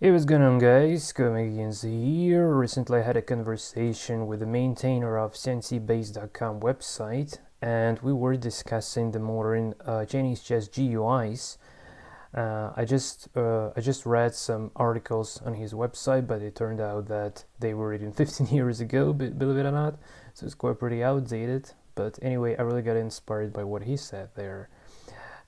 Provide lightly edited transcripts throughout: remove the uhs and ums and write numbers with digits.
Hey, what's going on, guys? Wukong here. Recently I had a conversation with the maintainer of xqbase.com website, and we were discussing the modern Chinese chess GUIs. I just read some articles on his website, but it turned out that they were written 15 years ago, believe it or not, so it's quite pretty outdated. But anyway, I really got inspired by what he said there.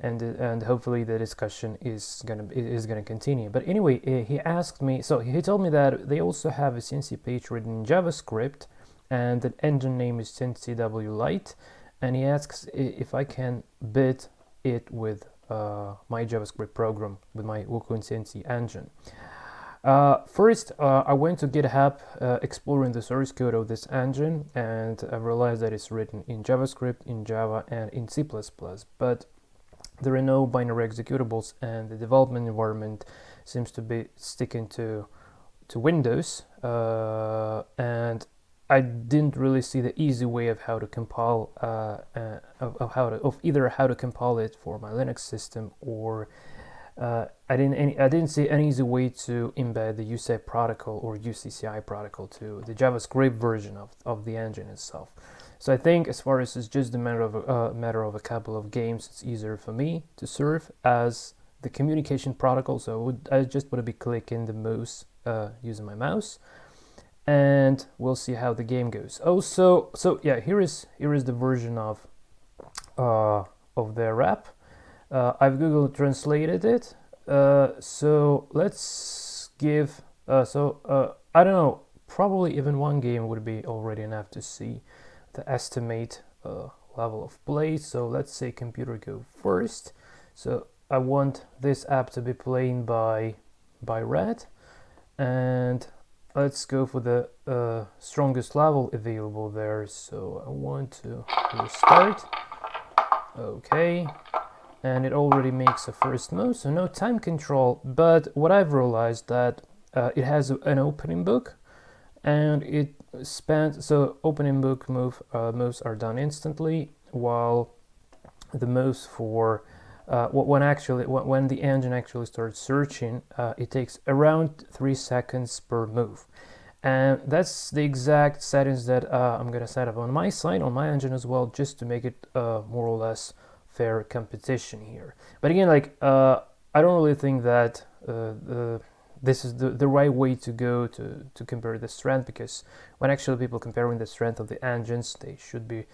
And hopefully the discussion is gonna continue. But anyway, he asked me. So he told me that they also have a Xiangqi page written in JavaScript, and the engine name is XQWlight. And he asks if I can bit it with my JavaScript program with my Wukong Xiangqi engine. First, I went to GitHub, exploring the source code of this engine, and I realized that it's written in JavaScript, in Java, and in C++. But there are no binary executables, and the development environment seems to be sticking to Windows, and I didn't really see the easy way of how to compile of either how to compile it for my Linux system, or I didn't see an easy way to embed the UCI protocol or UCCI protocol to the JavaScript version of the engine itself. So I think, as far as it's just a matter of a couple of games, it's easier for me to serve as the communication protocol. So I just would be clicking the mouse using my mouse, and we'll see how the game goes. Also, so yeah, here is the version of their app. I've Google translated it. So let's give. I don't know. Probably even one game would be already enough to see the estimate level of play. So let's say computer go first. So I want this app to be playing by red, and let's go for the strongest level available there. So I want to restart. Okay, and it already makes a first move, so no time control. But what I've realized that it has an opening book, and it spans, so opening book moves are done instantly, while the moves for when the engine actually starts searching, it takes around 3 seconds per move. And that's the exact settings that I'm gonna set up on my side, on my engine as well, just to make it more or less fair competition here. But again, like I don't really think that this is the right way to go to compare the strength, because when actually people comparing the strength of the engines, they should be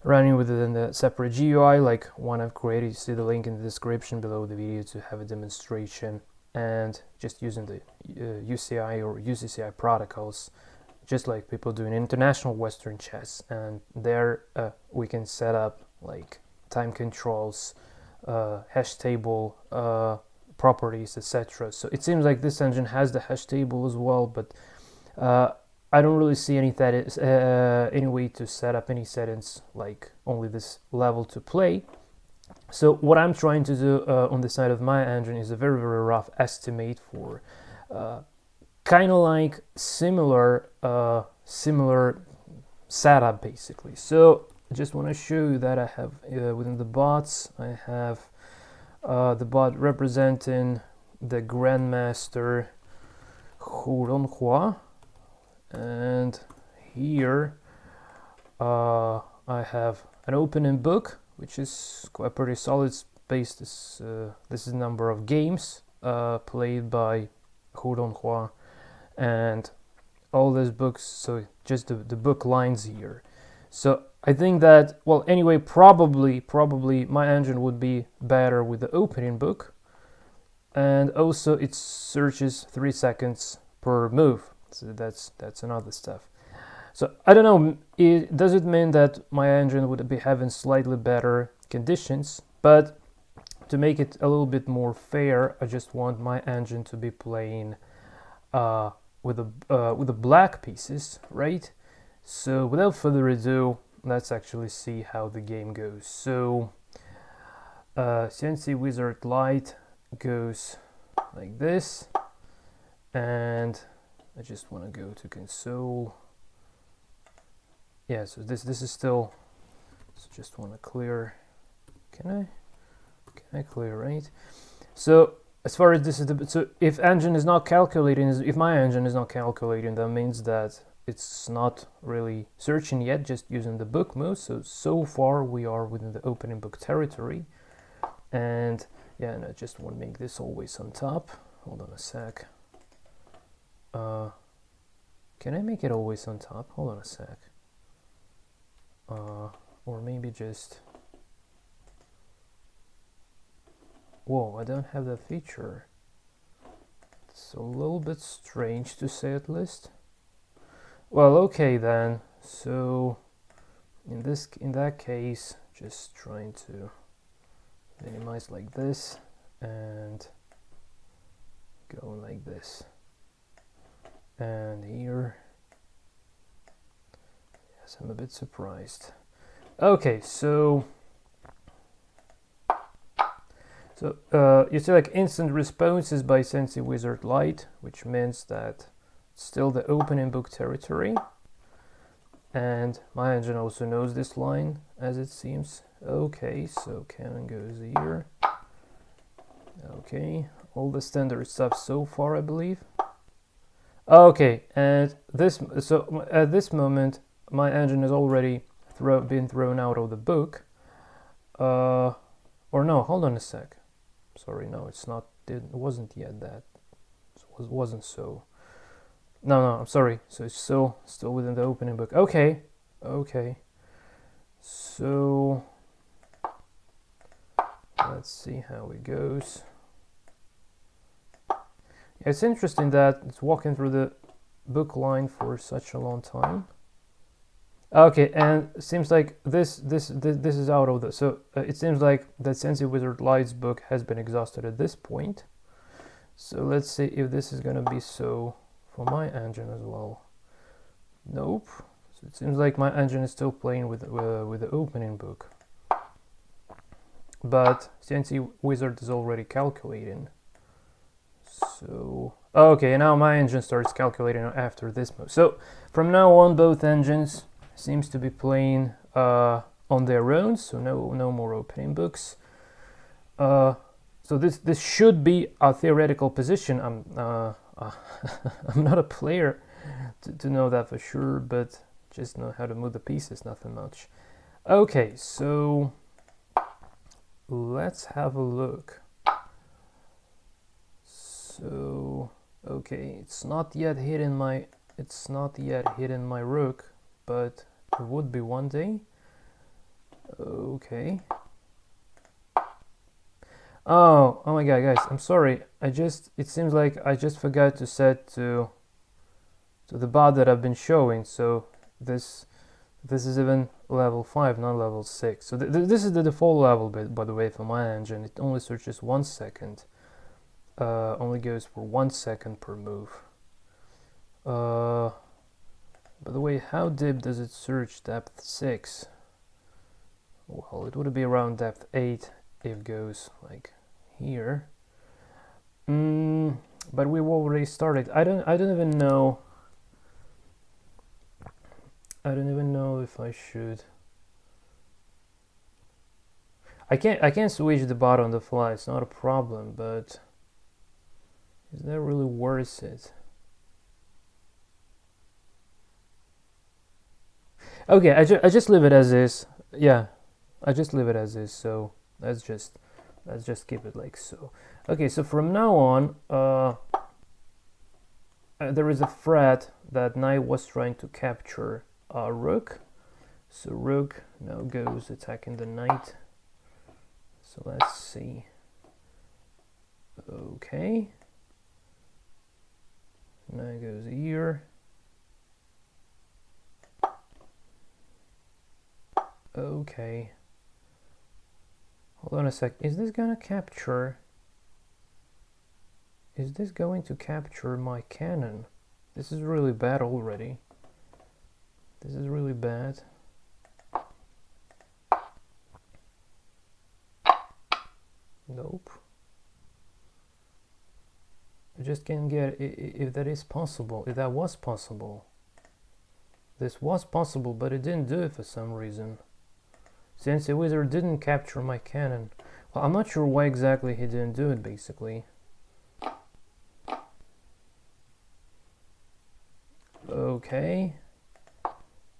running within the separate GUI like one I've created. You see the link in the description below the video to have a demonstration, and just using the UCI or UCCI protocols, just like people do in international Western chess. And there we can set up like time controls, hash table properties, etc. So it seems like this engine has the hash table as well, but I don't really see any way to set up any settings like only this level to play. So what I'm trying to do on the side of my engine is a very rough estimate for kind of like similar setup basically. So I just want to show you that I have within the bots, I have the bot representing the Grandmaster Ronghua, and here I have an opening book, which is quite pretty solid space. This is the number of games played by Ronghua, and all these books, so just the book lines here. So I think that, well, anyway, probably my engine would be better with the opening book, and also it searches 3 seconds per move. So that's another stuff. So I don't know, does it mean that my engine would be having slightly better conditions? But to make it a little bit more fair, I just want my engine to be playing with the black pieces, right? So without further ado, let's actually see how the game goes. So XQWlight goes like this, and I just want to go to console. Yeah, so this is still, so just want to clear. Can I clear, right? So as far as this is the, so if engine is not calculating, if my engine is not calculating, that means that it's not really searching yet, just using the book mode. So far we are within the opening book territory. And yeah, and I just want to make this always on top. Hold on a sec. Can I make it always on top? Hold on a sec. Or maybe just, whoa, I don't have that feature. It's a little bit strange to say at least. Well, okay then. So in that case, just trying to minimize like this and go like this. And here, yes, I'm a bit surprised. Okay, so you see like instant responses by XQWlight, which means that it's still the opening book territory. And my engine also knows this line, as it seems. Okay, so canon goes here. Okay, all the standard stuff so far, I believe. Okay, and this, so at this moment, my engine has already been thrown out of the book. Or no, hold on a sec. Sorry, no, it's not. It wasn't yet that. It wasn't so. No, I'm sorry. So it's still within the opening book. Okay. So let's see how it goes. Yeah, it's interesting that it's walking through the book line for such a long time. Okay, and it seems like this is out of the, so it seems like that XQWlight's book has been exhausted at this point. So let's see if this is gonna be so for my engine as well. Nope. So it seems like my engine is still playing with the opening book, but XQWizard is already calculating. So okay, now my engine starts calculating after this mode. So from now on, both engines seems to be playing on their own. So no more opening books. So this should be a theoretical position. I'm not a player to know that for sure, but just know how to move the pieces, nothing much. Okay, so let's have a look. So okay, it's not yet hitting my rook, but it would be one day. Okay. Oh my god, guys, I'm sorry. It seems like I just forgot to set to the bar that I've been showing. So this is even level 5, not level 6. So this is the default level, by the way, for my engine. It only searches 1 second. Only goes for 1 second per move. By the way, how deep does it search? Depth 6. Well, it would be around depth 8 if it goes like here. But we've already started. I don't even know. I don't even know if I should. I can't switch the bot on the fly. It's not a problem, but is that really worth it? Okay, I just leave it as is. Yeah, I just leave it as is. So let's just keep it like so. Okay, so from now on, there is a threat that knight was trying to capture rook. So rook now goes attacking the knight. So let's see. Okay. Knight goes here. Okay. Hold on a sec. Is this gonna capture? Is this going to capture my cannon? This is really bad already. This is really bad. Nope. I just can't get if that is possible. If that was possible. This was possible, but it didn't do it for some reason. XQWizard didn't capture my cannon. Well, I'm not sure why exactly he didn't do it, basically. Okay,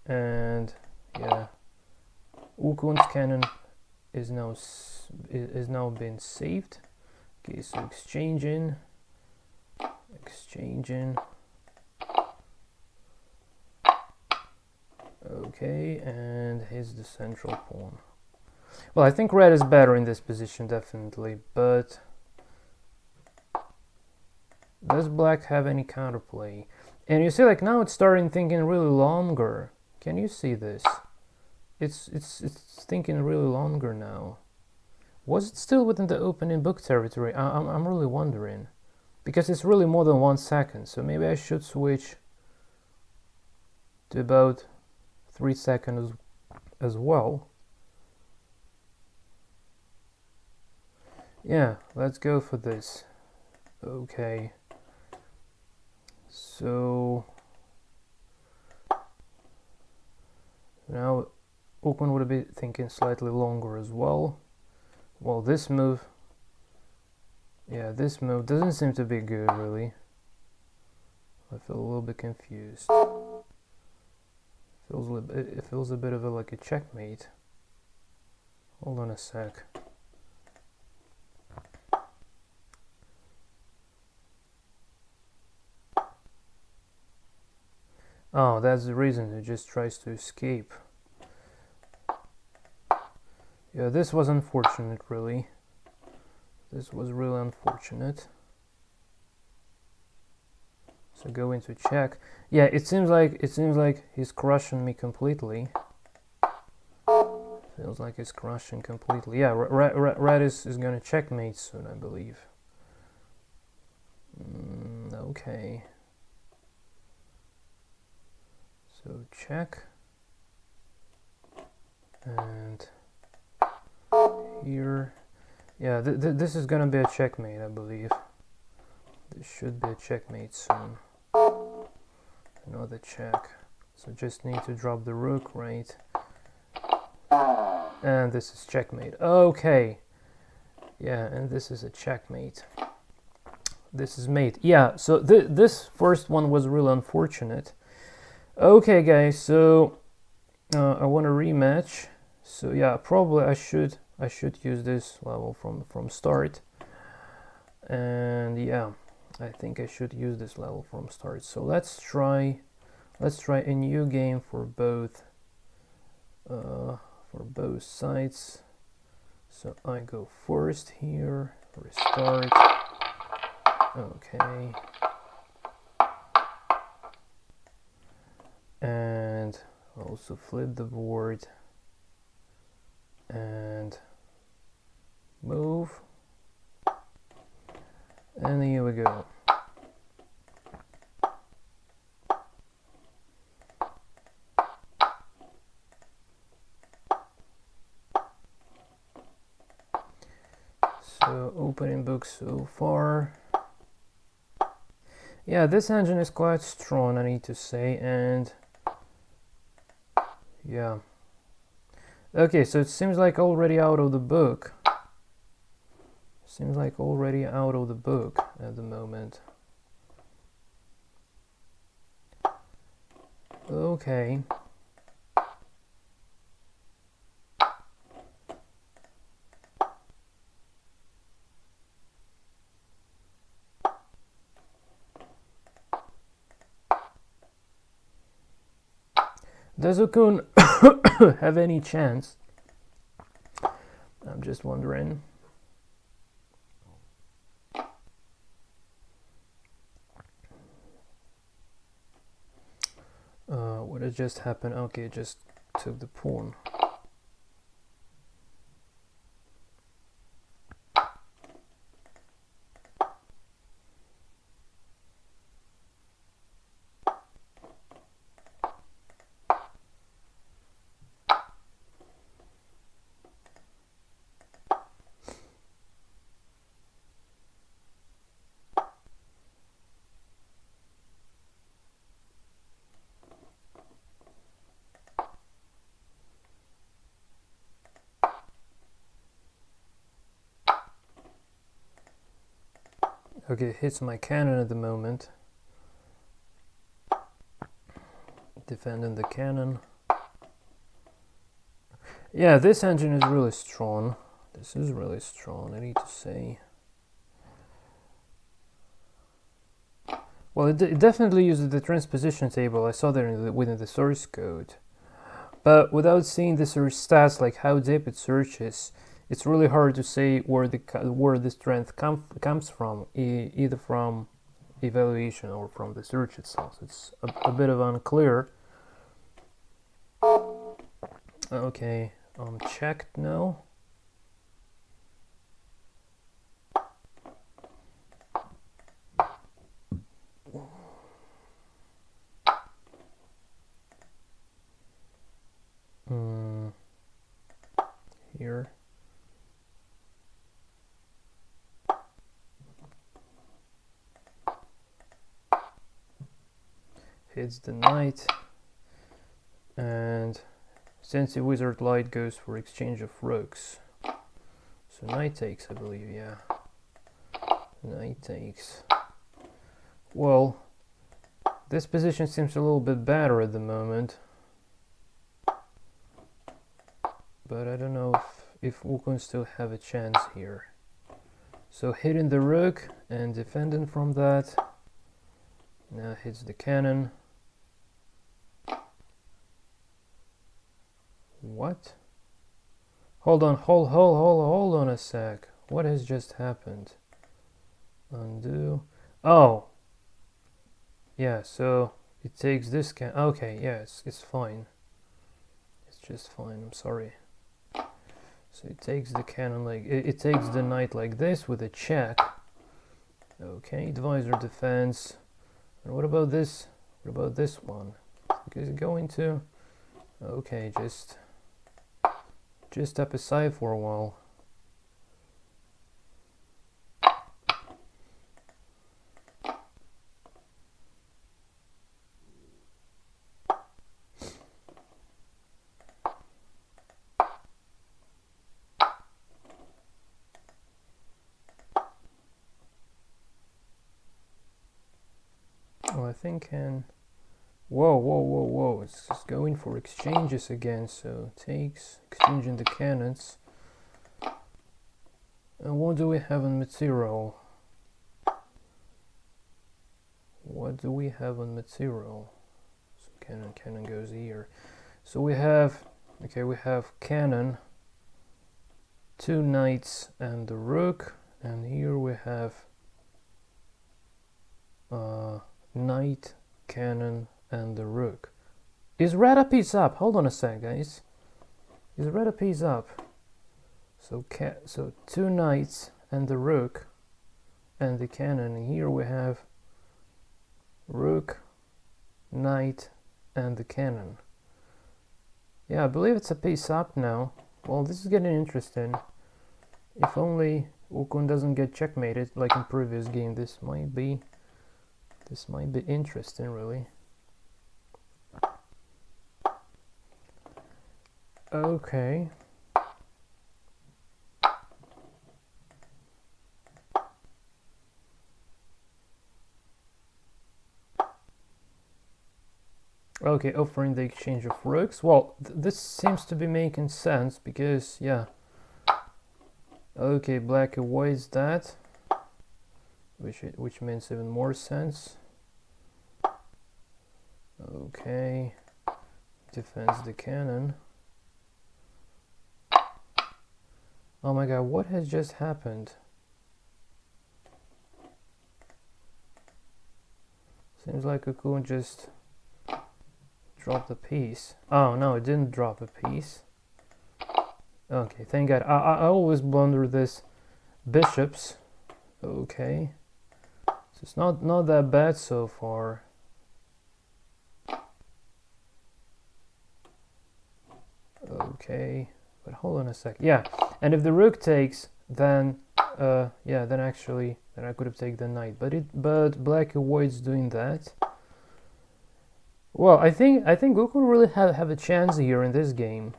and yeah, Wukong's cannon is now been saved. Okay, so exchanging. Okay, and here's the central pawn. Well, I think red is better in this position, definitely, but does black have any counterplay? And you see, like, now it's starting thinking really longer. Can you see this? It's thinking really longer now. Was it still within the opening book territory? I'm really wondering. Because it's really more than 1 second, so maybe I should switch to about 3 seconds as well. Yeah, let's go for this. Okay. So now Wukong would be thinking slightly longer as well. Well, this move, yeah, this move doesn't seem to be good, really. I feel a little bit confused. It feels a bit of like a checkmate. Hold on a sec. Oh, that's the reason. It just tries to escape. Yeah, this was unfortunate, really. This was really unfortunate. So go into check. Yeah, it seems like he's crushing me completely. Feels like he's crushing completely. Yeah, red is gonna checkmate soon, I believe. Okay. So check. And here. Yeah, this is gonna be a checkmate, I believe. This should be a checkmate soon. Another check. So just need to drop the rook, right? And this is checkmate. Okay. Yeah, and this is a checkmate. This is mate. Yeah, so this first one was really unfortunate. Okay, guys, so I want a rematch. So yeah, probably I should use this level from start. And yeah, I think I should use this level from start. So let's try a new game for both sides. So I go first here, restart. Okay. And also flip the board and move. And here we go. So opening book so far. Yeah, this engine is quite strong, I need to say, and yeah. Okay, so it seems like already out of the book. Seems like already out of the book at the moment. Okay. Does Wukong have any chance? I'm just wondering. What had just happened? Okay, it just took the pawn. Okay, it hits my cannon at the moment. defending the cannon. Yeah, this engine is really strong. This is really strong, I need to say. Well, it definitely uses the transposition table. I saw that within the source code. But without seeing the search stats, like how deep it searches, it's really hard to say where the strength comes from, either from evaluation or from the search itself. It's a bit of unclear. Okay, checked now. Here. Hits the knight, and Xiangqi Wizard Light goes for exchange of rooks. So knight takes, I believe, yeah. Knight takes. Well, this position seems a little bit better at the moment. But I don't know if Wukong still have a chance here. So hitting the rook and defending from that. Now hits the cannon. What? Hold on, hold on a sec. What has just happened? Undo. Oh. Yeah, so it takes this okay, yeah, it's fine. It's just fine, I'm sorry. So it takes the cannon like it takes the knight like this with a check. Okay, advisor defense. And what about this? What about this one? Is it going to? Okay, just step aside for a while. Oh, I think whoa, it's just going for exchanges again, so takes, exchanging the cannons. And what do we have on material? What do we have on material? So cannon goes here. So we have, okay, we have cannon, 2 knights and the rook, and here we have knight, cannon, and the rook. Is red a piece up? Hold on a sec, guys. Is red a piece up? So 2 knights and the rook and the cannon. And here we have rook, knight, and the cannon. Yeah, I believe it's a piece up now. Well, this is getting interesting. If only Wukong doesn't get checkmated like in previous game, this might be interesting, really. Okay. Okay, offering the exchange of rooks. Well, this seems to be making sense because, yeah. Okay, black avoids that, which makes even more sense. Okay, defends the cannon. Oh my god, what has just happened? Seems like Wukong just dropped a piece. Oh no, it didn't drop a piece. Okay, thank god. I always blunder this bishops. Okay, so it's not that bad so far. Okay, but hold on a sec. Yeah, and if the rook takes, then yeah, then I could have taken the knight, but black avoids doing that. Well, I think Wukong really have a chance here in this game.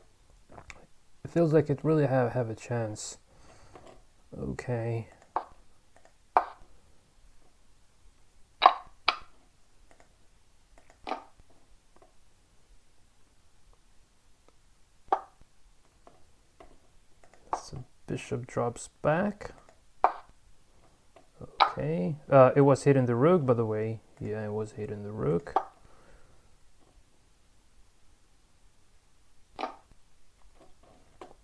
It feels like it really have a chance. Okay. bishop drops back. Okay, it was hitting the rook, by the way. Yeah, it was hitting the rook.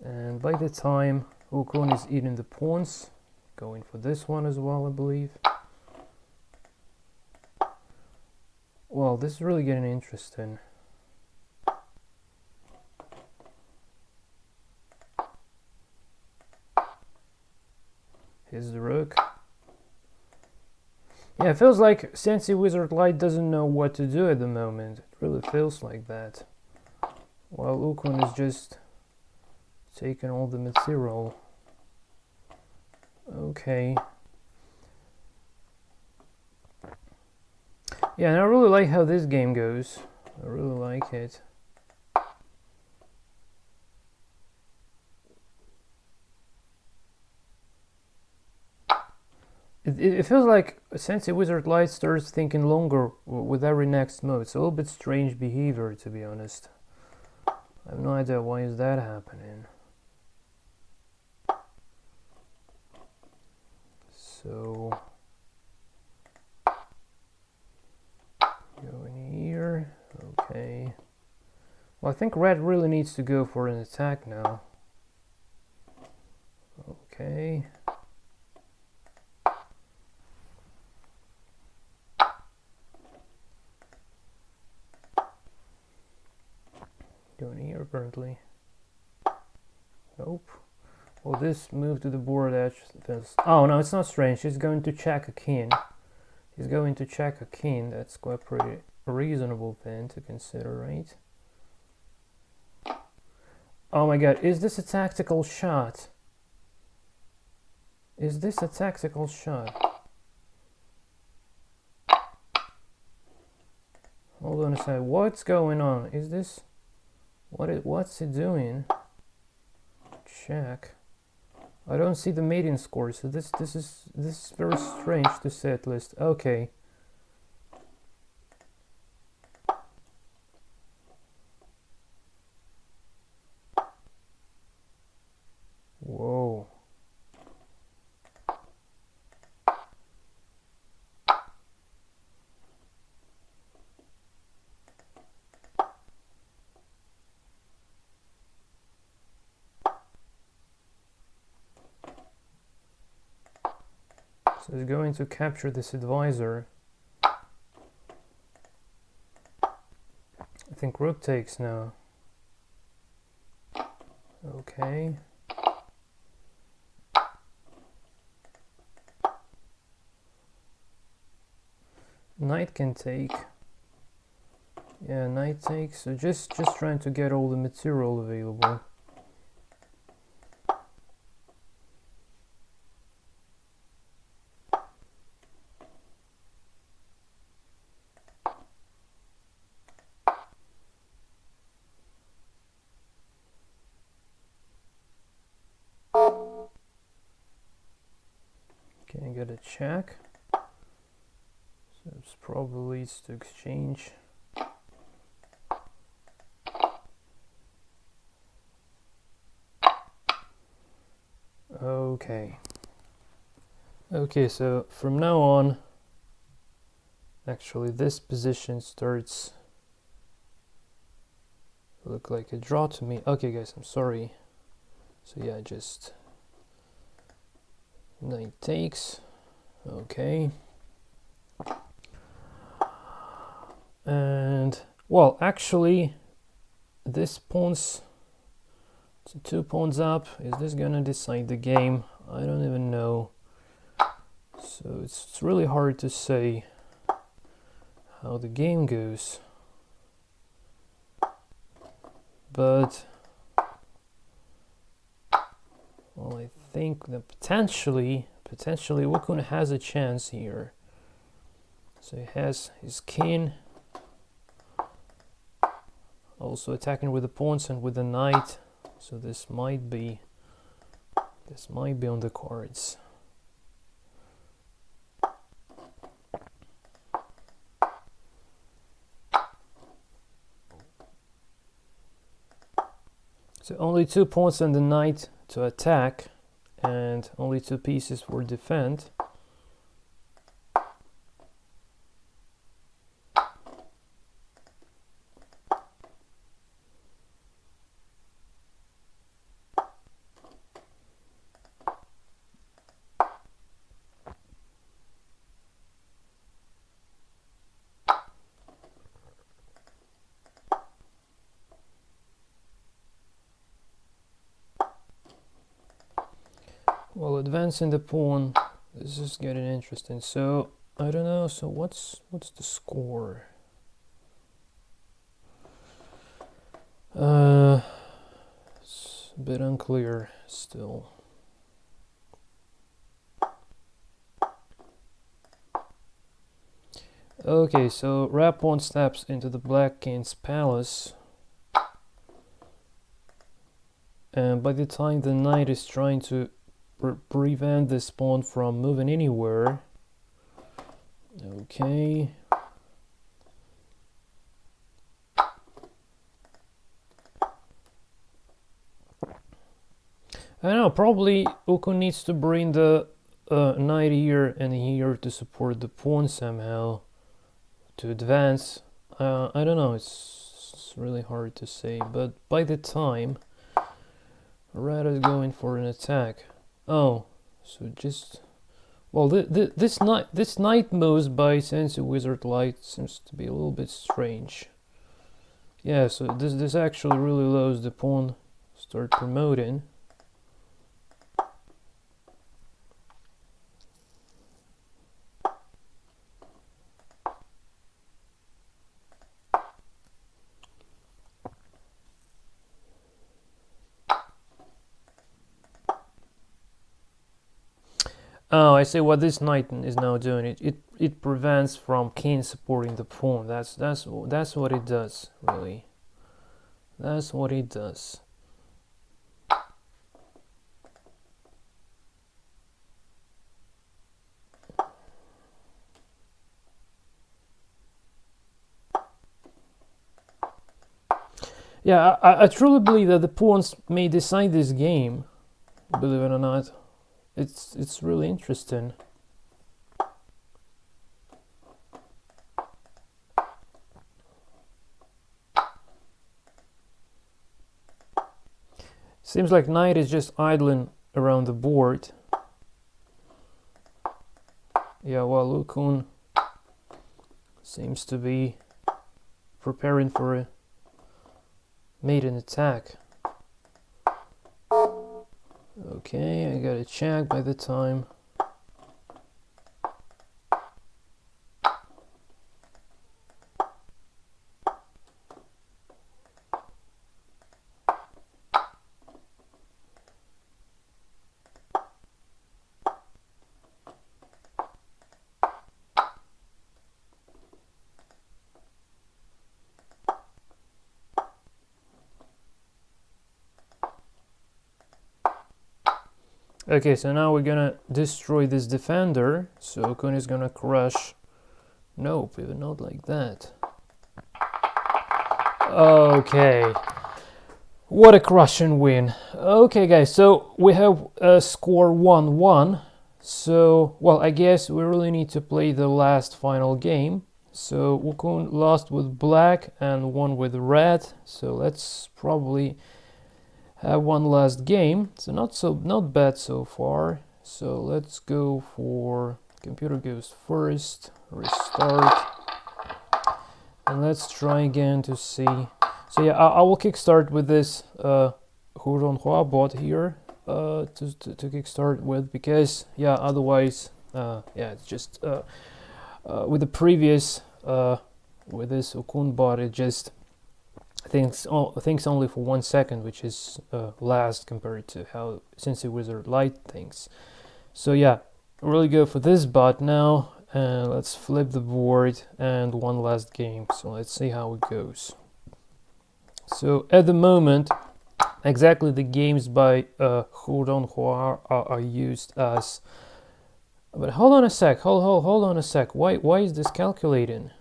And by the time Wukong is eating the pawns, going for this one as well, I believe. Well, this is really getting interesting. Here's the rook. Yeah, it feels like XQWlight doesn't know what to do at the moment. It really feels like that. While Wukong is just taking all the material. Okay. Yeah, and I really like how this game goes. I really like it. It feels like XQWlight starts thinking longer with every next move. It's a little bit strange behavior, to be honest. I have no idea why is that happening. So go in here. Okay. Well, I think red really needs to go for an attack now. Okay. Going here apparently. Nope. Well, this move to the board edge feels... Oh no, it's not strange. He's going to check a king. He's going to check a king. That's quite a pretty reasonable thing to consider, right? Oh my god, is this a tactical shot? Is this a tactical shot? Hold on a second. What's going on? Is this... What's it doing? Check. I don't see the mating score, so this is very strange to say at least. Okay. Whoa. So he's going to capture this advisor. I think rook takes now. Okay. Knight can take. Yeah, knight takes. So just trying to get all the material available. Can I get a check? So this probably leads to exchange. Okay. Okay, so from now on, actually this position starts to look like a draw to me. Okay guys, I'm sorry. So yeah, just knight takes. Okay. And well, actually this pawn's so 2 pawns up. Is this gonna decide the game? I don't even know. So it's really hard to say how the game goes. But well, I think that potentially Wukong has a chance here. So he has his king, also attacking with the pawns and with the knight. So this might be on the cards. So only 2 pawns and the knight to attack. and only 2 pieces for defend. Well, advancing the pawn, this is getting interesting. So I don't know. So what's the score? It's a bit unclear still. Okay, so red pawn steps into the black king's palace. And by the time the knight is trying to prevent this pawn from moving anywhere. Okay. I don't know, probably Wukong needs to bring the knight here and here to support the pawn somehow, to advance. I don't know, it's really hard to say, but by the time red is going for an attack. Oh, so just... Well, this knight moves by XQWlight seems to be a little bit strange. Yeah, so this actually really allows the pawn start promoting. Oh, I see what this knight is now doing. It prevents from king supporting the pawn. That's what it does, really. That's what it does. Yeah, I truly believe that the pawns may decide this game, believe it or not. It's really interesting. Seems like knight is just idling around the board. Yeah, while Wukong seems to be preparing for a maiden attack. Okay, I got a check by the time. Okay, so now we're gonna destroy this defender. So Wukong is gonna crush. Nope, even not like that. Okay. What a crushing win. Okay, guys, so we have a score 1-1. So, well, I guess we really need to play the last final game. So Wukong lost with black and won with red. So let's probably have one last game. So not bad so far. So let's go for computer goes first, restart, and let's try again to see. So yeah, I will kickstart with this Ronghua bot here to kickstart with, because yeah, otherwise yeah, it's just with the previous with this Wukong bot, it just thinks only for 1 second, which is last compared to how XQWlight thinks. So yeah, really go for this bot now, and let's flip the board and one last game. So let's see how it goes. So at the moment, exactly the games by Ronghua are used as. But hold on a sec. Hold on a sec. Why is this calculating?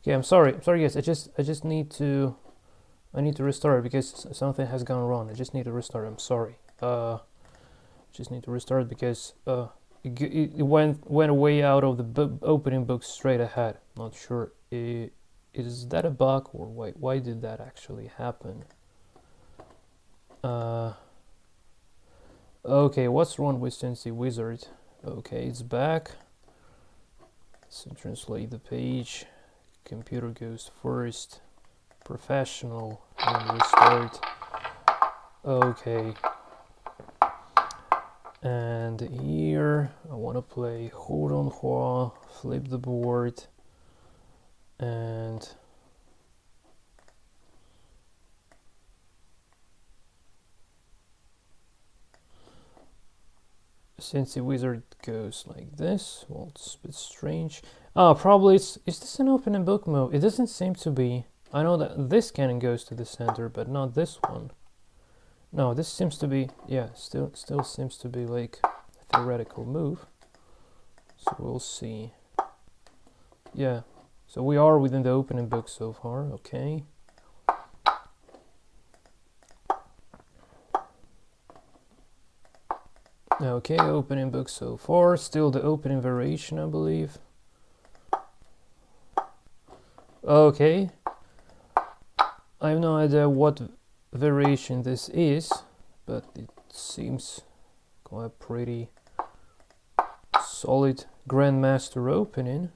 Okay, I'm sorry guys, I just need to restart because something has gone wrong. I just need to restart. I'm sorry. Just need to restart because it went way out of the opening book straight ahead. Not sure. Is that a bug or why did that actually happen? Okay, what's wrong with XQWlight? Okay, it's back. So translate the page. Computer goes first. Professional and restart. Okay. And here I want to play Ronghua, flip the board, and XQWlight goes like this. Well, it's a bit strange. Probably is this an opening book mode? It doesn't seem to be. I know that this cannon goes to the center, but not this one. No, this seems to be, yeah, still seems to be like a theoretical move. So we'll see. Yeah, so we are within the opening book so far, okay. Okay, opening book so far, still the opening variation, I believe. Okay. I have no idea what variation this is, but it seems quite pretty solid Grandmaster opening.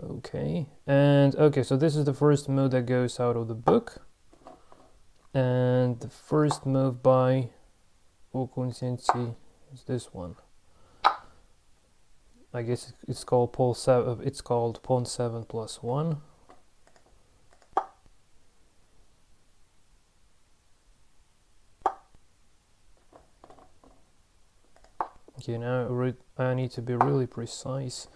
Okay, and okay, so this is the first move that goes out of the book, and the first move by Wukong is this one. I guess it's called pawn 7. It's called pawn 7+1. Okay, now I need to be really precise.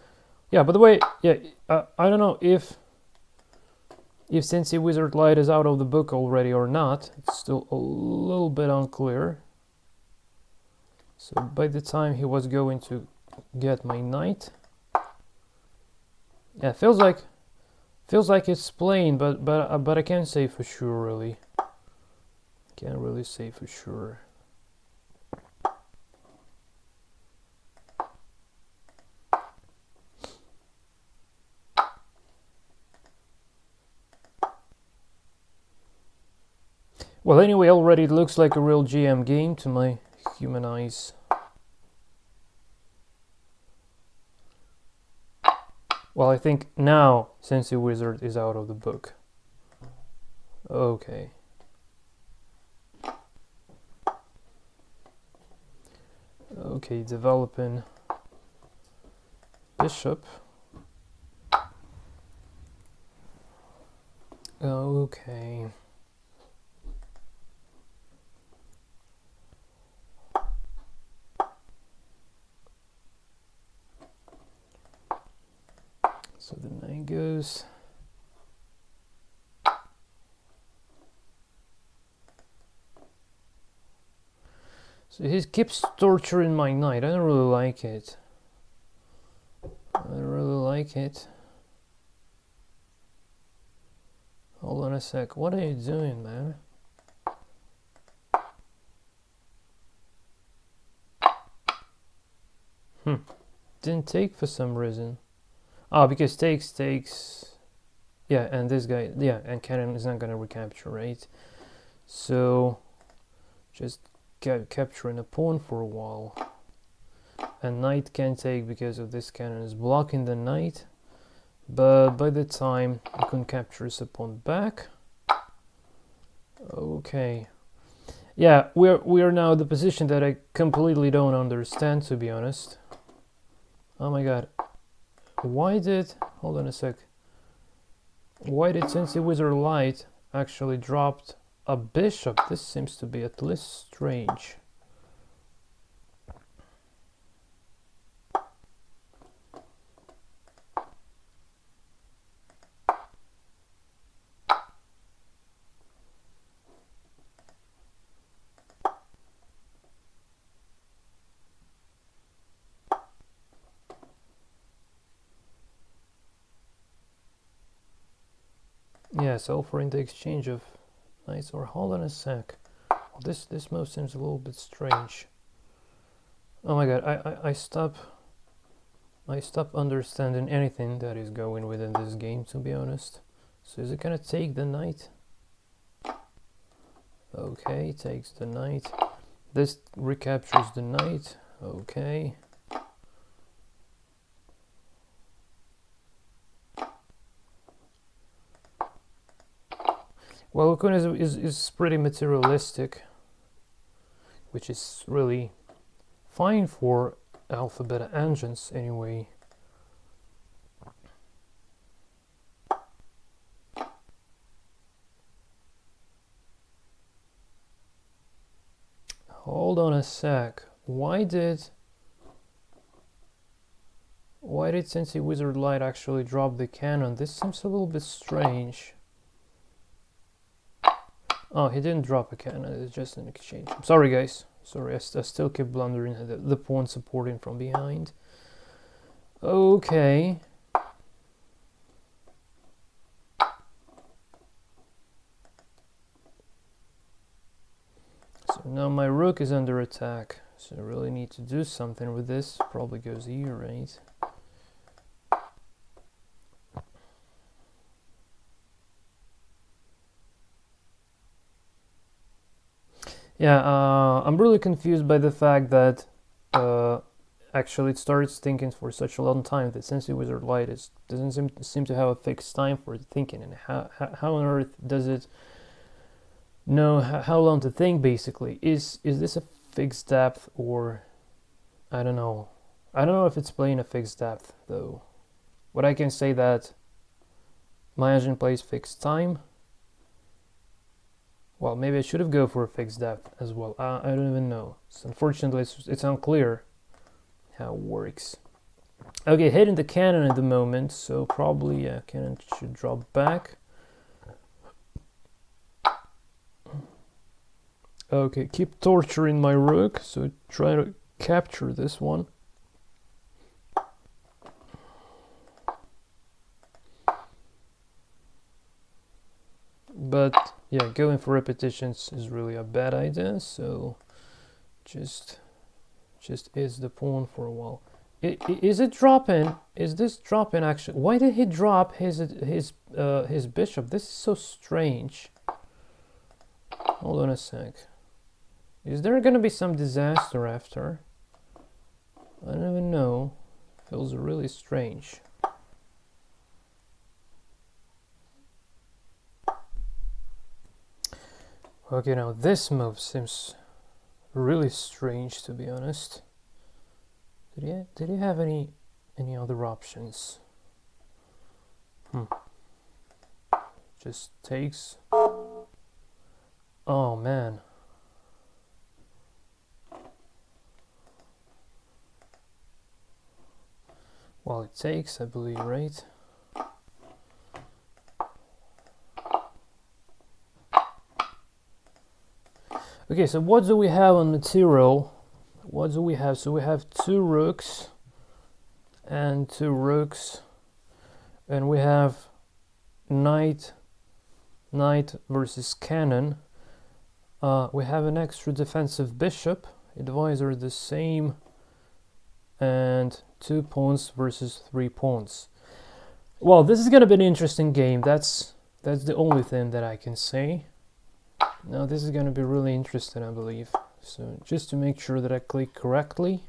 Yeah, by the way, yeah, I don't know if XQWlight is out of the book already or not. It's still a little bit unclear. So by the time he was going to get my knight, yeah, feels like it's plain, but I can't say for sure really. Can't really say for sure. Well, anyway, already it looks like a real GM game to my human eyes. Well, I think now XQWlight is out of the book. Okay. Okay, developing bishop. Okay. So the knight goes. So he keeps torturing my knight. I don't really like it. I don't really like it. Hold on a sec. What are you doing, man? Didn't take for some reason. Ah, because takes. Yeah, and this guy, yeah, and cannon is not gonna recapture, right? So just capturing a pawn for a while. And knight can take because of this cannon is blocking the knight. But by the time I can capture his pawn back. Okay. Yeah, we are now in the position that I completely don't understand, to be honest. Oh my god. Hold on a sec. Why did XQWlight actually dropped a bishop? This seems to be at least strange. Yes, offering the exchange of knights, or hold on a sec. Well, this move seems a little bit strange. Oh my god, I stop understanding anything that is going within this game, to be honest. So is it gonna take the knight? Okay, takes the knight. This recaptures the knight. Okay. Well, Wukong is pretty materialistic, which is really fine for alphabet engines anyway. Hold on a sec. Why did XQWlight actually drop the cannon? This seems a little bit strange. Oh, he didn't drop a cannon, it's just an exchange. I'm sorry guys, sorry, I still keep blundering the pawn supporting from behind. Okay. So now my rook is under attack, so I really need to do something with this. Probably goes here, right? Yeah, I'm really confused by the fact that actually it starts thinking for such a long time that since XQWlight doesn't seem to have a fixed time for thinking, and how on earth does it know how long to think? Basically, is this a fixed depth, or I don't know. I don't know if it's playing a fixed depth though. What I can say that my engine plays fixed time. Well, maybe I should have go for a fixed depth as well. I don't even know. So unfortunately, it's unclear how it works. Okay, hitting the cannon at the moment, so probably cannon should drop back. Okay, keep torturing my rook, so try to capture this one. But yeah, going for repetitions is really a bad idea, so just is the pawn for a while. Is it dropping? Is this dropping actually? Why did he drop his bishop? This is so strange. Hold on a sec. Is there gonna be some disaster after? I don't even know. Feels really strange. Okay, now this move seems really strange, to be honest. Did he have any other options? Just takes. Oh man. Well, it takes, I believe, right? Okay, so what do we have on material? What do we have? So we have two rooks and two rooks, and we have knight versus cannon. We have an extra defensive bishop, advisor the same, and 2 pawns versus 3 pawns. Well, this is gonna be an interesting game. That's the only thing that I can say. Now this is gonna be really interesting, I believe. So just to make sure that I click correctly.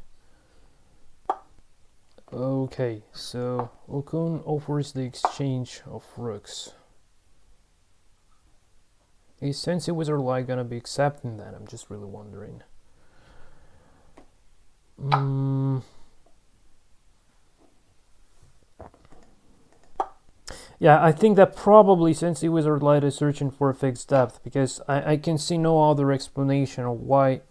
Okay, so Wukong offers the exchange of rooks. Is XQWlight gonna be accepting that? I'm just really wondering. Yeah, I think that probably XQWlight is searching for a fixed depth, because I can see no other explanation on why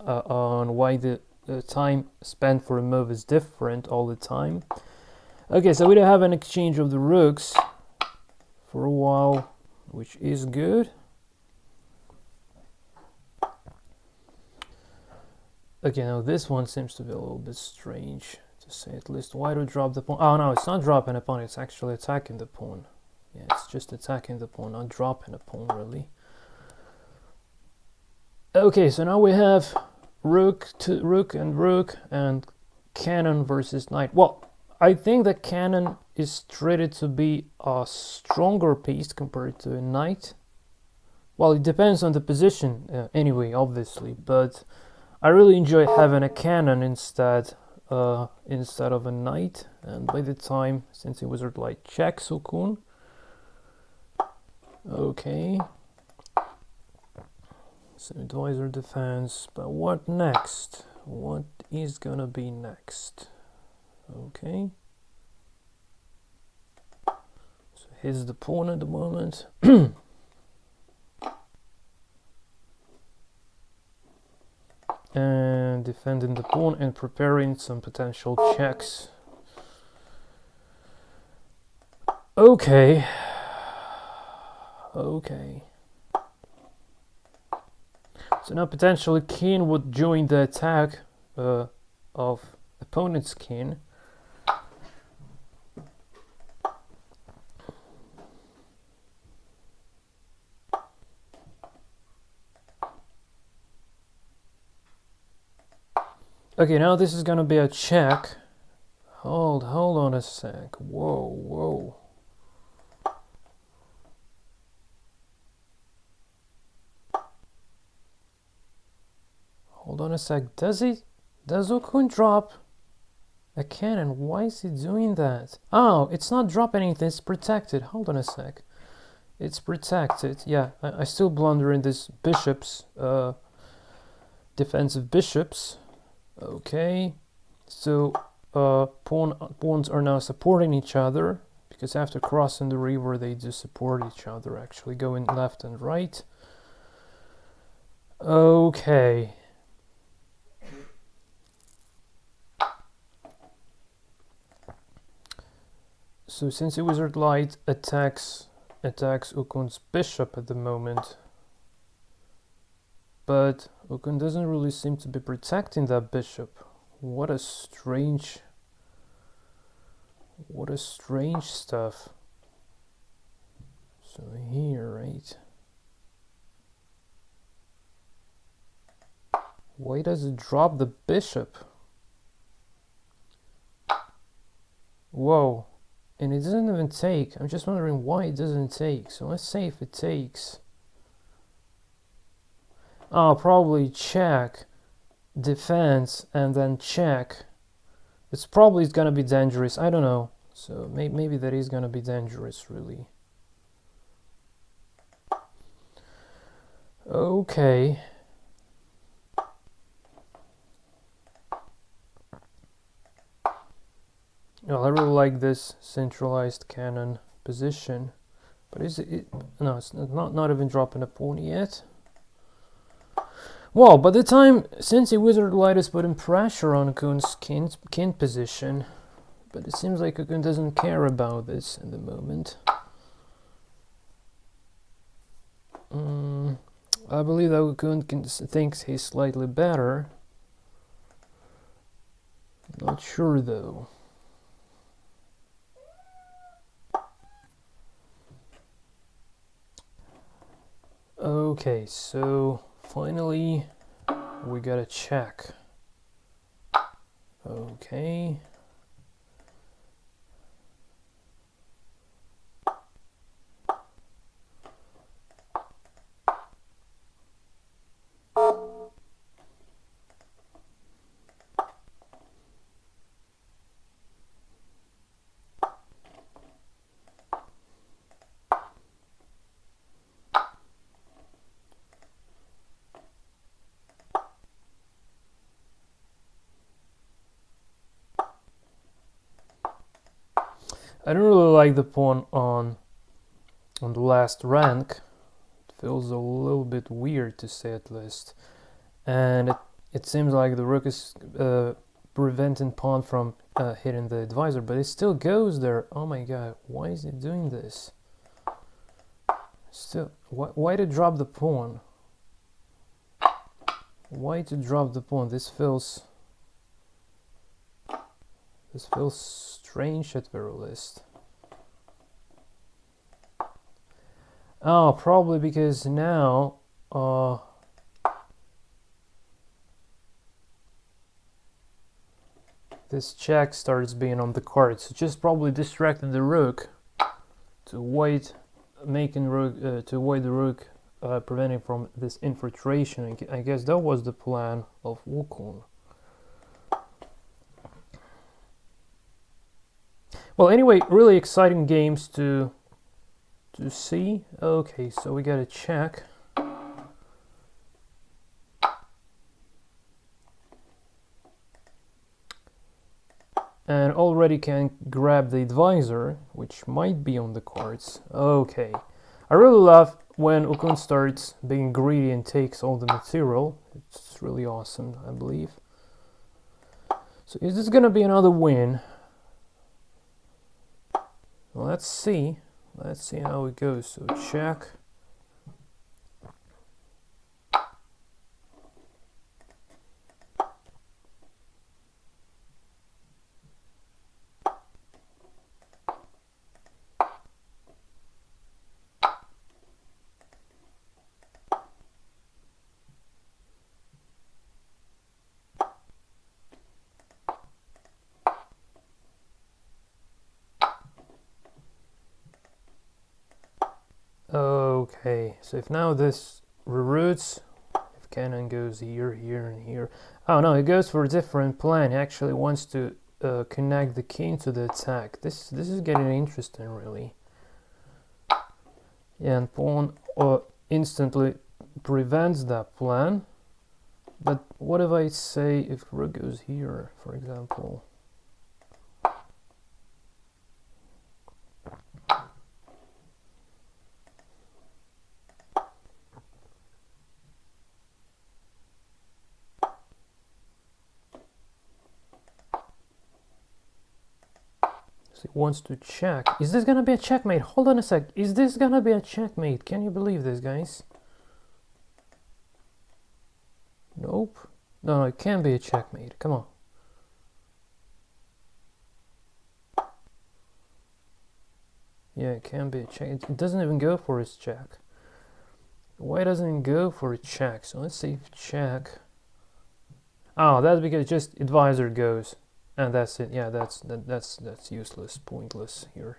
the time spent for a move is different all the time. Okay, so we don't have an exchange of the rooks for a while, which is good. Okay, now this one seems to be a little bit strange, to say at least. Why do we drop the pawn? Oh no, it's not dropping a pawn, it's actually attacking the pawn. Yeah, it's just attacking the pawn, not dropping a pawn, really. Okay, so now we have rook and cannon versus knight. Well, I think that cannon is treated to be a stronger piece compared to a knight. Well, it depends on the position anyway, obviously, but I really enjoy having a cannon instead of a knight. And by the time, since it wizard light checks Wukong, okay, so advisor defense, but what next? What is gonna be next? Okay, so here's the pawn at the moment. And defending the pawn and preparing some potential checks. Okay. Okay. So now potentially king would join the attack of opponent's king. Okay, now this is gonna be a check. Hold on a sec. Whoa. Hold on a sec. Does Wukong drop a cannon? Why is he doing that? Oh, it's not dropping anything, it's protected. Hold on a sec. It's protected. Yeah, I still blunder in this bishops, defensive bishops. Okay, so pawns are now supporting each other, because after crossing the river they do support each other, actually going left and right. Okay. So since the wizard light attacks Wukong's bishop at the moment, but Wukong doesn't really seem to be protecting that bishop. What a strange stuff. So here, right? Why does it drop the bishop? Whoa. And it doesn't even take. I'm just wondering why it doesn't take. So let's say if it takes. Oh, probably check, defense, and then check. It's probably gonna be dangerous. I don't know. So maybe that is gonna be dangerous, really. Okay. Well, I really like this centralized cannon position, but is it? No, it's not even dropping a pawn yet. Well, by the time, since the wizard light is putting pressure on Wukong's king position, but it seems like Wukong doesn't care about this in the moment. I believe that Wukong thinks he's slightly better. Not sure though. Okay, so finally we got a check. Okay. I don't really like the pawn on the last rank. It feels a little bit weird, to say at least. And it seems like the rook is preventing pawn from hitting the advisor, but it still goes there. Oh my god, why is it doing this? Still, why to drop the pawn? Why to drop the pawn? This feels strange at very least. Oh, probably because now this check starts being on the card. So just probably distracted the rook to avoid making rook to avoid the rook preventing from this infiltration. I guess that was the plan of Wukong. Well, anyway, really exciting games to see. Okay, so we got a check. And already can grab the advisor, which might be on the cards. Okay. I really love when Wukong starts being greedy and takes all the material. It's really awesome, I believe. So is this gonna be another win? Well, let's see. Let's see how it goes. So check. Okay, so if now this reroutes, if cannon goes here, here, and here. Oh no, it goes for a different plan. He actually wants to connect the king to the attack. This is getting interesting, really. Yeah, and pawn instantly prevents that plan. But what if I say if rook goes here, for example? He wants to check. Is this gonna be a checkmate? Hold on a sec. Is this gonna be a checkmate? Can you believe this, guys? Nope. No, it can't be a checkmate. Come on. Yeah, it can be a check. It doesn't even go for his check. Why doesn't it go for a check? So let's see if check. Oh, that's because just advisor goes. And that's it. Yeah, that's useless, pointless here.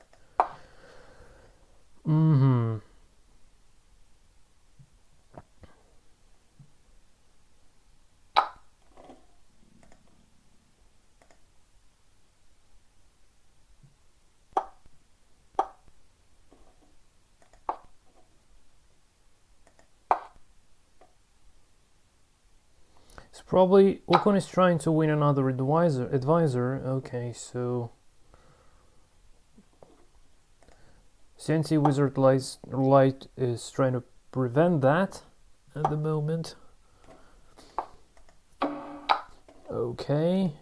So probably Wukong is trying to win another advisor. Okay, so Xiangqi PGN is trying to prevent that at the moment. Okay.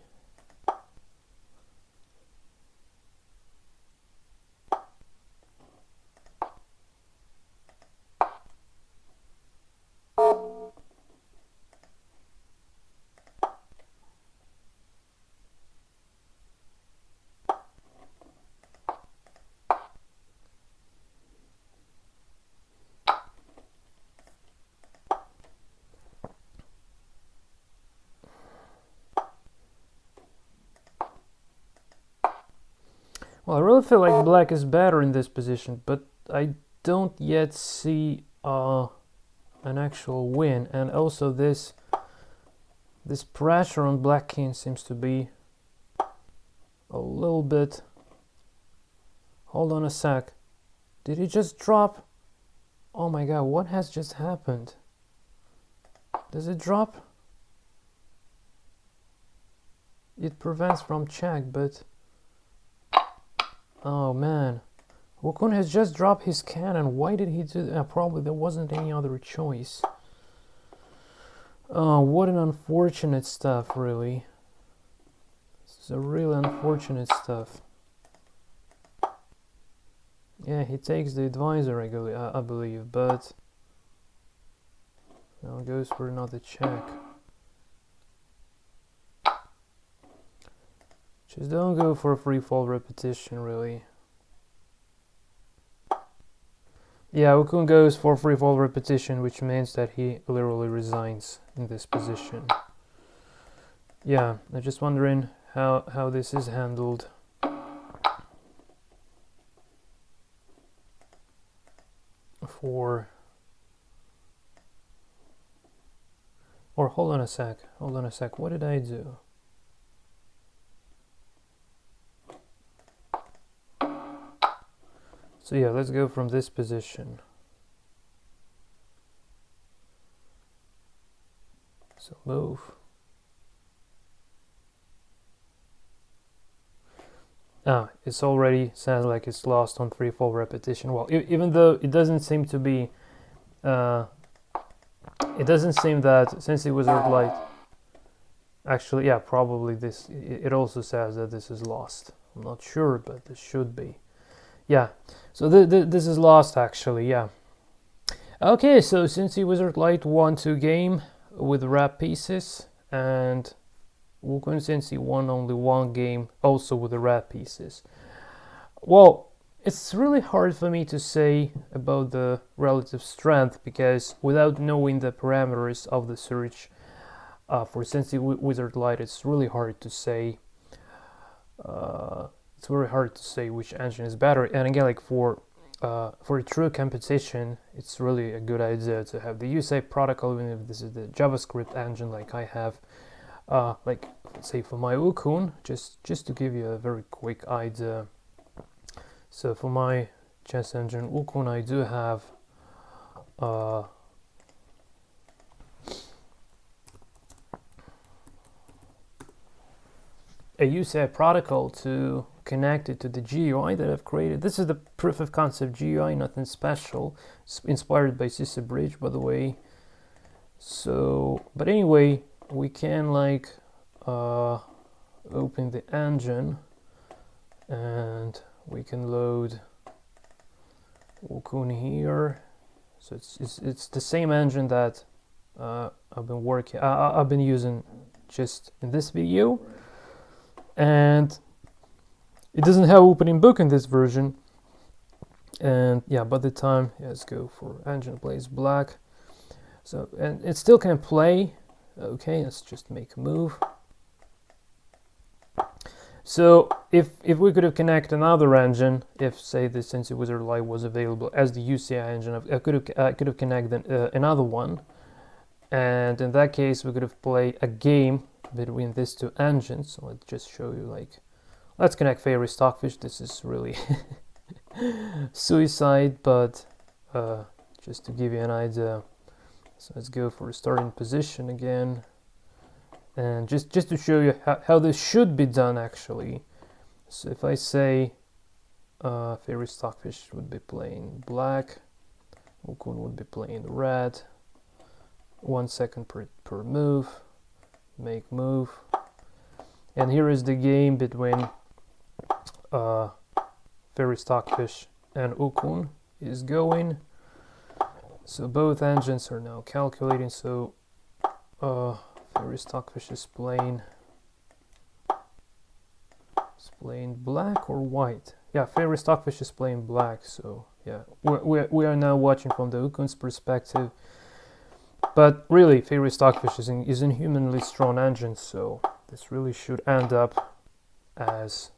Well, I really feel like black is better in this position, but I don't yet see an actual win. And also this pressure on black king seems to be a little bit... Hold on a sec. Did he just drop? Oh my god, what has just happened? Does it drop? It prevents from check, but... Oh man, Wukong has just dropped his cannon. Why did he do that? Probably there wasn't any other choice. Oh, what an unfortunate stuff, really. This is a really unfortunate stuff. Yeah, he takes the advisor, I believe, but now goes for another check. Just don't go for a free fall repetition, really. Yeah, Wukong goes for free fall repetition, which means that he literally resigns in this position. Yeah, I'm just wondering how this is handled. Or hold on a sec, what did I do? So yeah, let's go from this position. So move. It's already sounds like it's lost on threefold repetition. Well, even though it doesn't seem to be, it doesn't seem that XQWlight, actually, yeah, probably this, it also says that this is lost. I'm not sure, but this should be. Yeah, so this is lost actually, yeah. Okay, so XQWlight won 2 games with wrap pieces, and Wukong Sensei won only 1 game also with the wrap pieces. Well, it's really hard for me to say about the relative strength, because without knowing the parameters of the search for XQWlight, it's really hard to say. It's very hard to say which engine is better. And again, like for a true competition, it's really a good idea to have the UCI protocol, even if this is the JavaScript engine like I have. Like, say for my Wukong, just to give you a very quick idea. So for my chess engine Wukong, I do have a UCI protocol to connect it to the GUI that I've created. This is the proof of concept GUI, nothing special. It's inspired by CCBridge, by the way. So, but anyway, we can like open the engine and we can load Wukong here. So it's the same engine that I've been using just in this video, and it doesn't have opening book in this version. And yeah, by the time, yeah, let's go for engine plays black. So, and it still can play. Okay, let's just make a move. So if we could have connected another engine, if say the XQWlight was available as the UCI engine, I could have connected another one, and in that case we could have played a game between these 2 engines. So let's just show you, like, let's connect Fairy Stockfish. This is really suicide, but just to give you an idea. So let's go for a starting position again, and just to show you how this should be done actually. So if I say Fairy Stockfish would be playing black, Wukong would be playing red, 1 second per move, make move, and here is the game between Fairy Stockfish and Wukong is going. So both engines are now calculating. So Fairy Stockfish is playing black or white. Yeah, Fairy Stockfish is playing black. So yeah, we are now watching from the Wukong's perspective. But really, Fairy Stockfish is an inhumanly strong engine. So this really should end up as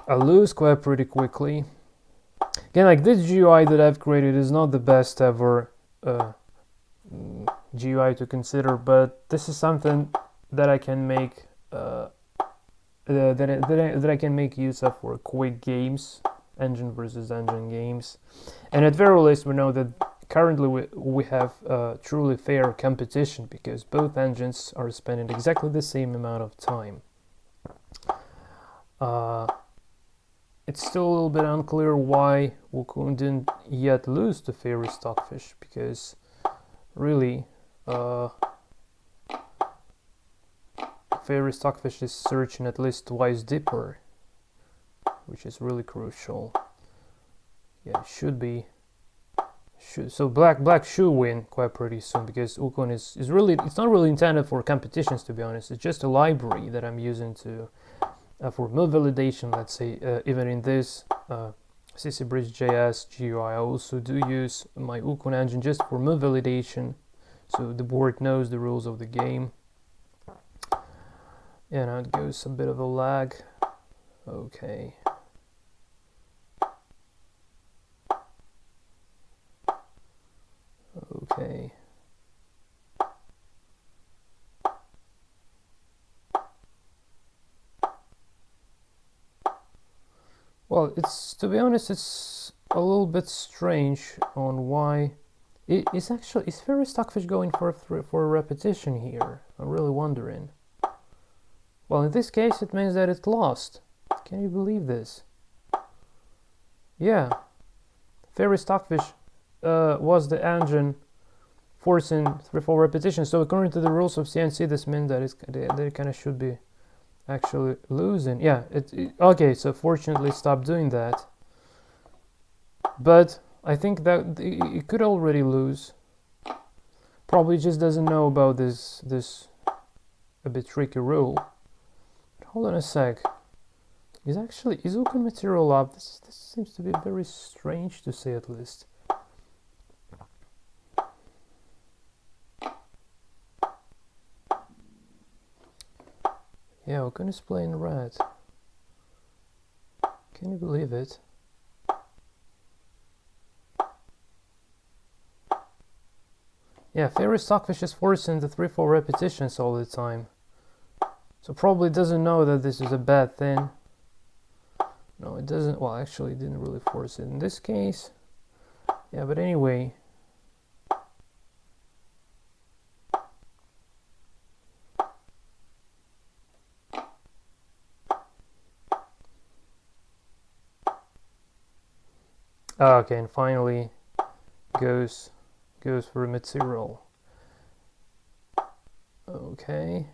a lose quite pretty quickly. Again, like, this GUI that I've created is not the best ever GUI to consider, but this is something that I can make that I can make use of for quick games, engine versus engine games. And at very least, we know that currently we have truly fair competition, because both engines are spending exactly the same amount of time. It's still a little bit unclear why Wukong didn't yet lose to Fairy Stockfish, because really Fairy Stockfish is searching at least twice deeper, which is really crucial. Yeah, it should be. So black should win quite pretty soon, because Wukong is really, it's not really intended for competitions, to be honest. It's just a library that I'm using to for move validation. Let's say even in this CCBridge JS GUI, I also do use my Wukong engine just for move validation, so the board knows the rules of the game. Yeah, now it goes a bit of a lag. Okay. Okay. Well, to be honest, it's a little bit strange on why it's actually, is Fairy Stockfish going for a repetition here? I'm really wondering. Well, in this case, it means that it lost. Can you believe this? Yeah, Fairy Stockfish was the engine forcing 3-4 repetition. So according to the rules of CNC, this means that it kind of should be actually losing. Yeah, okay, so fortunately stopped doing that. But I think that it could already lose. Probably just doesn't know about this a bit tricky rule. But hold on a sec. Is Wukong material up? This seems to be very strange, to say at least. Yeah, Wukong is playing red. Can you believe it? Yeah, Fairy Stockfish is forcing the 3-4 repetitions all the time. So probably doesn't know that this is a bad thing. No, it doesn't. Well, actually, it didn't really force it in this case. Yeah, but anyway. Okay, and finally goes for a material. Okay.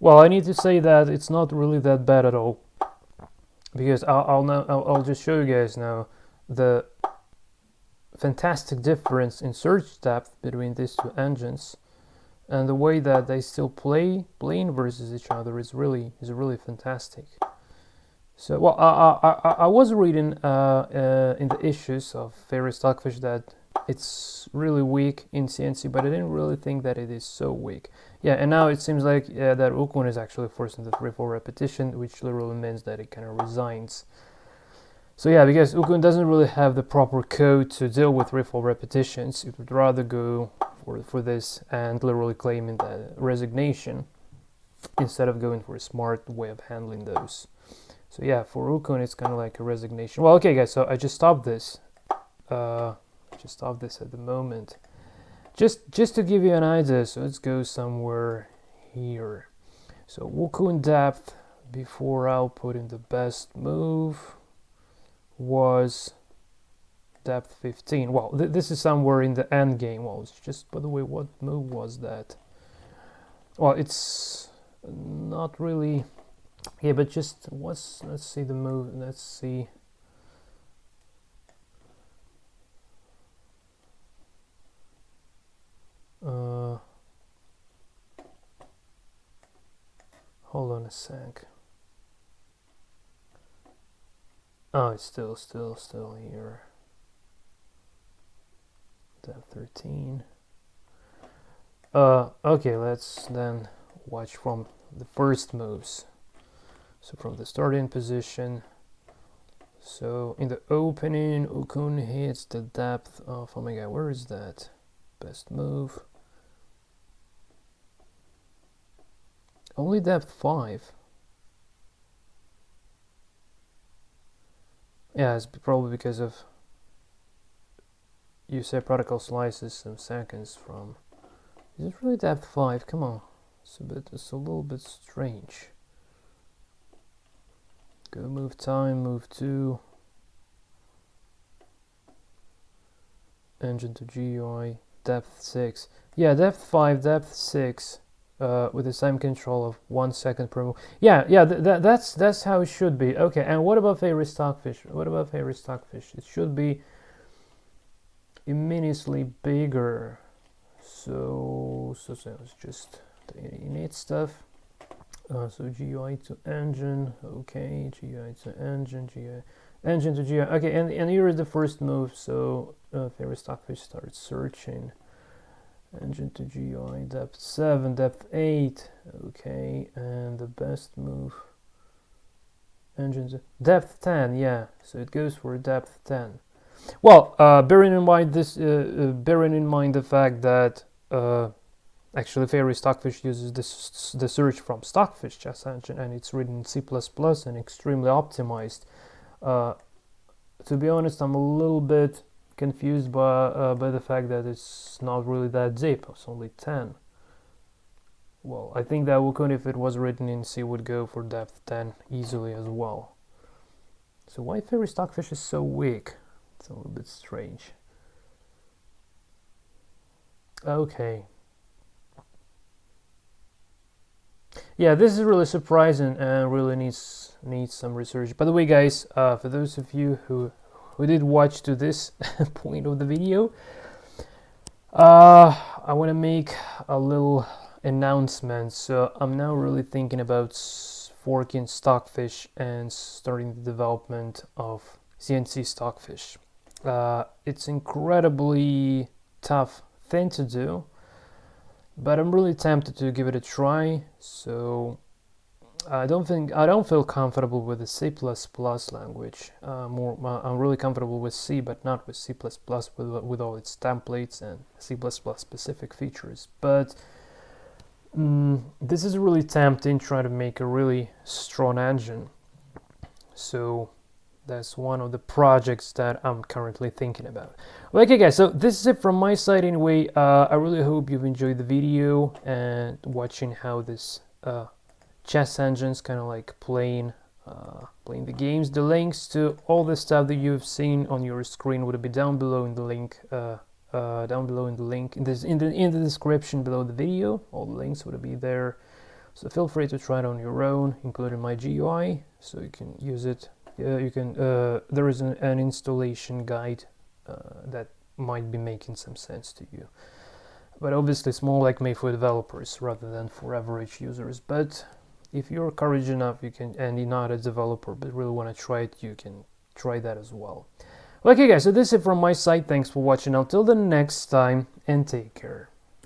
Well, I need to say that it's not really that bad at all, because I'll just show you guys now the fantastic difference in search depth between these two engines, and the way that they still playing versus each other is really fantastic. So, well, I was reading in the issues of Fairy Stockfish that it's really weak in CNC, but I didn't really think that it is so weak. Yeah, and now it seems like that Wukong is actually forcing the 3-4 repetition, which literally means that it kind of resigns. So yeah, because Wukong doesn't really have the proper code to deal with 3-4 repetitions, it would rather go for this and literally claiming the resignation instead of going for a smart way of handling those. So yeah, for Wukong it's kind of like a resignation. Well, okay guys, so I just stopped this. Just stop this at the moment. Just to give you an idea, so let's go somewhere here. So Wukong depth before outputting the best move was depth 15. Well, this is somewhere in the end game. Well, it's just, by the way, what move was that? Well, it's not really. Yeah, but just let's see the move. Let's see. Hold on a sec. Oh, it's still here. Depth 13. Okay, let's then watch from the first moves. So from the starting position. So in the opening, Wukong hits the depth of, oh my god, where is that? Best move. Only depth 5. Yeah, it's probably because of you say protocol slices some seconds from. Is it really depth 5? Come on. It's a little bit strange. Go move time, move 2. Engine to GUI, depth 6. Yeah, depth 5, depth 6. with the same control of 1 second per move. Yeah, yeah, that's how it should be. Okay, and what about Fairy Stockfish? What about Fairy Stockfish? It should be immensely bigger. So it's just the init stuff. So GUI to engine, okay, GUI to engine, GUI, engine to GUI, okay, and here is the first move. So Fairy Stockfish starts searching. Engine to GUI, depth 7, depth 8, okay, and the best move, engine to depth 10, yeah, so it goes for depth 10. Well, bearing in mind the fact that actually Fairy Stockfish uses the search from Stockfish chess engine, and it's written in C++ and extremely optimized. To be honest, I'm a little bit confused by the fact that it's not really that deep. It's only 10. Well, I think that Wukong, if it was written in C, would go for depth 10 easily as well. So why Fairy Stockfish is so weak? It's a little bit strange. Okay. Yeah, this is really surprising and really needs some research. By the way, guys, for those of you who did watch to this point of the video, I want to make a little announcement. So I'm now really thinking about forking Stockfish and starting the development of CNC Stockfish. It's incredibly tough thing to do, but I'm really tempted to give it a try. So I don't feel comfortable with the C++ language. I'm really comfortable with C, but not with C++ with all its templates and C++ specific features. But this is really tempting, trying to make a really strong engine. So that's one of the projects that I'm currently thinking about. Okay, guys, so this is it from my side anyway. I really hope you've enjoyed the video and watching how this chess engines kind of like playing the games. The links to all the stuff that you've seen on your screen would be down below in the link in the description below the video. All the links would be there, so feel free to try it on your own, including my GUI, so you can use it. You can there is an installation guide that might be making some sense to you, but obviously it's more like made for developers rather than for average users. But if you're courage enough, you can, and you're not a developer but really want to try it, you can try that as well. Okay, guys, so this is it from my side. Thanks for watching. Until the next time, and take care.